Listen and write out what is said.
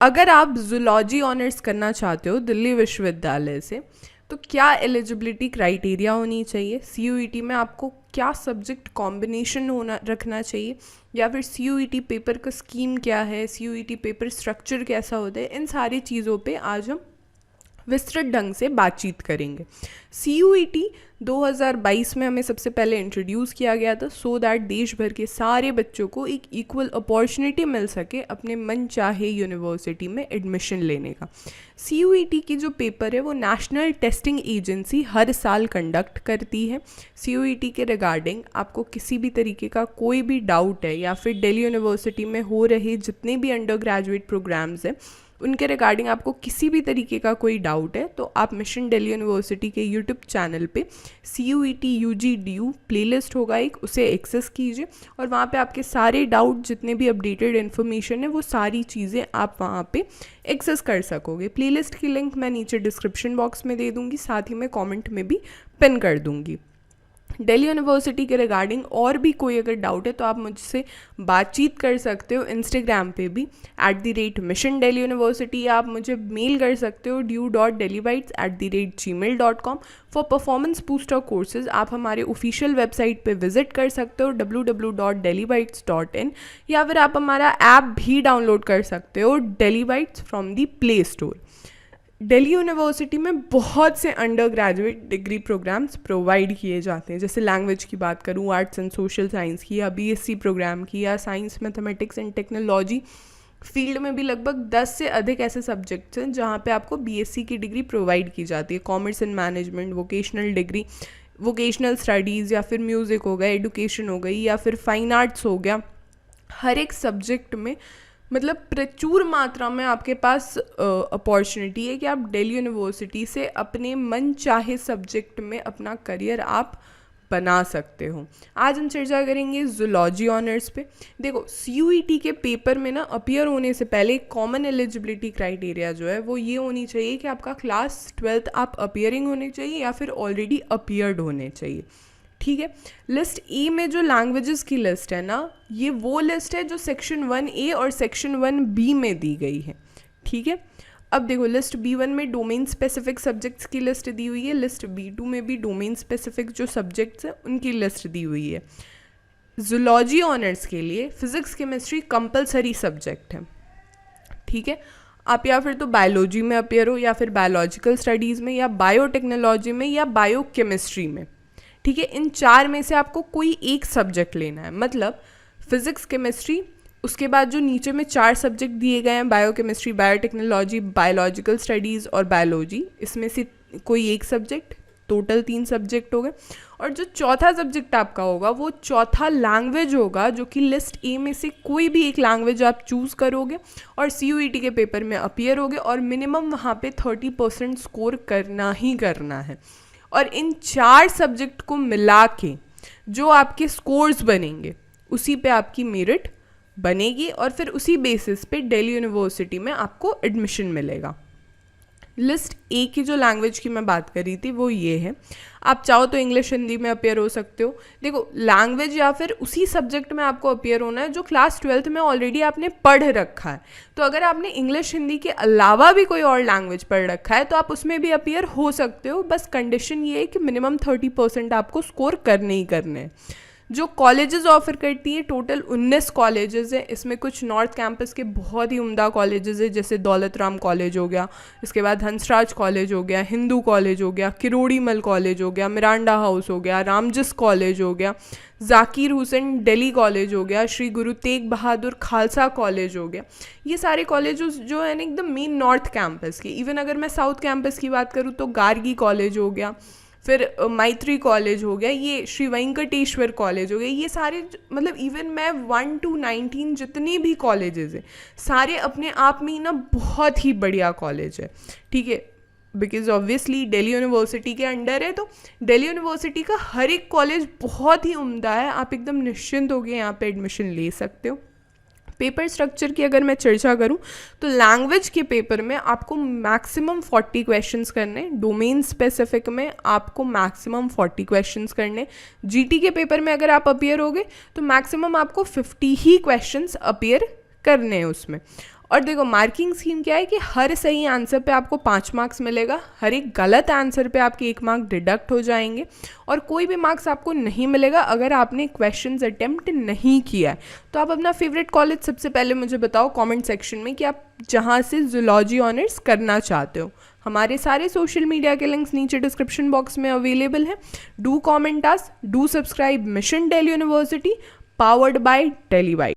अगर आप zoology honours करना चाहते हो दिल्ली विश्वविद्यालय से, तो क्या एलिजिबिलिटी क्राइटेरिया होनी चाहिए, सीयूईटी में आपको क्या सब्जेक्ट कॉम्बिनेशन होना रखना चाहिए, या फिर सीयूईटी पेपर का स्कीम क्या है, सीयूईटी पेपर स्ट्रक्चर कैसा होता है, इन सारी चीज़ों पे आज हम विस्तृत ढंग से बातचीत करेंगे। सीयूईटी 2022 में हमें सबसे पहले इंट्रोड्यूस किया गया था सो दैट देश भर के सारे बच्चों को एक इक्वल अपॉर्चुनिटी मिल सके अपने मन चाहे यूनिवर्सिटी में एडमिशन लेने का। सीयूईटी की जो पेपर है वो नेशनल टेस्टिंग एजेंसी हर साल कंडक्ट करती है। सीयूईटी के रिगार्डिंग आपको किसी भी तरीके का कोई भी डाउट है या फिर दिल्ली यूनिवर्सिटी में हो रहे जितने भी अंडर ग्रेजुएट प्रोग्राम्स हैं उनके रिगार्डिंग आपको किसी भी तरीके का कोई डाउट है तो आप मिशन दिल्ली यूनिवर्सिटी के यूट्यूब चैनल पे CUET UG DU प्लेलिस्ट होगा एक, उसे एक्सेस कीजिए और वहाँ पे आपके सारे डाउट जितने भी अपडेटेड इन्फॉर्मेशन है वो सारी चीज़ें आप वहाँ पे एक्सेस कर सकोगे। प्लेलिस्ट की लिंक मैं नीचे डिस्क्रिप्शन बॉक्स में दे दूँगी, साथ ही मैं कॉमेंट में भी पिन कर दूँगी। दिल्ली यूनिवर्सिटी के रिगार्डिंग और भी कोई अगर डाउट है तो आप मुझसे बातचीत कर सकते हो इंस्टाग्राम पे भी @mission Delhi University, या आप मुझे मेल कर सकते हो du.delhibytes@gmail.com। For performance booster courses आप हमारे ऑफिशियल वेबसाइट पे विजिट कर सकते हो www.delhibytes.in, या फिर आप हमारा ऐप भी डाउनलोड कर सकते हो Dailybytes from the play store. Delhi university में बहुत से under graduate degree programmes provide किए जाते हैं। जैसे लैंग्वेज की बात करूँ, आर्ट्स एंड सोशल साइंस की, या BSc प्रोग्राम की, या science mathematics and technology field में भी लगभग 10 से अधिक ऐसे सब्जेक्ट्स हैं जहाँ पे आपको BSc की डिग्री प्रोवाइड की जाती है। Commerce and management, vocational degree, vocational studies, या फिर म्यूज़िक हो गया, एडुकेशन हो गई, या फिर फाइन आर्ट्स हो गया। हर एक सब्जेक्ट में मतलब प्रचुर मात्रा में आपके पास अपॉर्चुनिटी है कि आप दिल्ली यूनिवर्सिटी से अपने मन चाहे सब्जेक्ट में अपना करियर आप बना सकते हो। आज हम चर्चा करेंगे जूलॉजी ऑनर्स पे। देखो, CUET के पेपर में ना अपीयर होने से पहले कॉमन एलिजिबिलिटी क्राइटेरिया जो है वो ये होनी चाहिए कि आपका क्लास 12th आप अपीयरिंग होने चाहिए या फिर ऑलरेडी अपीयर्ड होने चाहिए। ठीक है। लिस्ट ए में जो लैंग्वेजेस की लिस्ट है ना, ये वो लिस्ट है जो सेक्शन 1A और सेक्शन 1B में दी गई है। ठीक है। अब देखो, लिस्ट B1 में डोमेन स्पेसिफिक सब्जेक्ट्स की लिस्ट दी हुई है, लिस्ट B2 में भी डोमेन स्पेसिफिक जो सब्जेक्ट्स हैं उनकी लिस्ट दी हुई है। जूलॉजी ऑनर्स के लिए फिजिक्स केमिस्ट्री कंपलसरी सब्जेक्ट है। ठीक है। आप या फिर तो बायोलॉजी में अपीयर हो, या फिर बायोलॉजिकल स्टडीज़ में, या बायोटेक्नोलॉजी में, या बायोकेमिस्ट्री में। ठीक है। इन चार में से आपको कोई एक सब्जेक्ट लेना है। मतलब फिजिक्स केमिस्ट्री, उसके बाद जो नीचे में 4 सब्जेक्ट दिए गए हैं, बायोकेमिस्ट्री, बायोटेक्नोलॉजी, बायोलॉजिकल स्टडीज़ और बायोलॉजी, इसमें से कोई एक सब्जेक्ट, टोटल 3 सब्जेक्ट हो गए। और जो चौथा सब्जेक्ट आपका होगा वो चौथा लैंग्वेज होगा, जो कि लिस्ट ए में से कोई भी एक लैंग्वेज आप चूज़ करोगे और CUET के पेपर में अपीयर होगे और मिनिमम वहाँ पे 30% स्कोर करना ही करना है। और इन 4 सब्जेक्ट को मिला के जो आपके स्कोर्स बनेंगे उसी पे आपकी मेरिट बनेगी और फिर उसी बेसिस पे दिल्ली यूनिवर्सिटी में आपको एडमिशन मिलेगा। लिस्ट ए की जो लैंग्वेज की मैं बात कर रही थी वो ये है। आप चाहो तो इंग्लिश हिंदी में अपीयर हो सकते हो। देखो, लैंग्वेज या फिर उसी सब्जेक्ट में आपको अपीयर होना है जो क्लास 12th में ऑलरेडी आपने पढ़ रखा है। तो अगर आपने इंग्लिश हिंदी के अलावा भी कोई और लैंग्वेज पढ़ रखा है तो आप उसमें भी अपीयर हो सकते हो। बस कंडीशन ये है कि मिनिमम 30% आपको स्कोर करने ही करने हैं। जो कॉलेजेस ऑफर करती हैं, टोटल 19 कॉलेजेस हैं। इसमें कुछ नॉर्थ कैंपस के बहुत ही उम्दा कॉलेजेस हैं, जैसे दौलत राम कॉलेज हो गया, इसके बाद हंसराज कॉलेज हो गया, हिंदू कॉलेज हो गया, किरोड़ीमल कॉलेज हो गया, मिरांडा हाउस हो गया, रामजिस कॉलेज हो गया, जाकिर हुसैन दिल्ली कॉलेज हो गया, श्री गुरु तेग बहादुर खालसा कॉलेज हो गया। ये सारे कॉलेजेस जो है ना एकदम मेन नॉर्थ कैंपस के। इवन अगर मैं साउथ कैंपस की बात करूँ तो गार्गी कॉलेज हो गया, फिर मैत्री कॉलेज हो गया, ये श्री वेंकटेश्वर कॉलेज हो गया। ये सारे मतलब इवन मैं 1 to 19 जितने भी कॉलेजेस हैं सारे अपने आप में ही ना बहुत ही बढ़िया कॉलेज है। ठीक है। बिकॉज ऑब्वियसली दिल्ली यूनिवर्सिटी के अंडर है, तो दिल्ली यूनिवर्सिटी का हर एक कॉलेज बहुत ही उम्दा है। आप एकदम निश्चिंत होकर यहाँ पे एडमिशन ले सकते हो। पेपर स्ट्रक्चर की अगर मैं चर्चा करूं तो लैंग्वेज के पेपर में आपको मैक्सिमम 40 क्वेश्चंस करने, डोमेन स्पेसिफिक में आपको मैक्सिमम 40 क्वेश्चंस करने। GT के पेपर में अगर आप अपीयर होगे तो मैक्सिमम आपको 50 ही क्वेश्चंस अपीयर करने हैं उसमें। और देखो मार्किंग स्कीम क्या है कि हर सही आंसर पे आपको 5 मार्क्स मिलेगा, हर एक गलत आंसर पे आपके 1 मार्क डिडक्ट हो जाएंगे और कोई भी मार्क्स आपको नहीं मिलेगा अगर आपने क्वेश्चंस अटेम्प्ट नहीं किया है। तो आप अपना फेवरेट कॉलेज सबसे पहले मुझे बताओ कमेंट सेक्शन में कि आप जहाँ से जूलॉजी ऑनर्स करना चाहते हो। हमारे सारे सोशल मीडिया के लिंक्स नीचे डिस्क्रिप्शन बॉक्स में अवेलेबल है। Do comment us, do subscribe mission Delhi university, powered by Delhi bytes.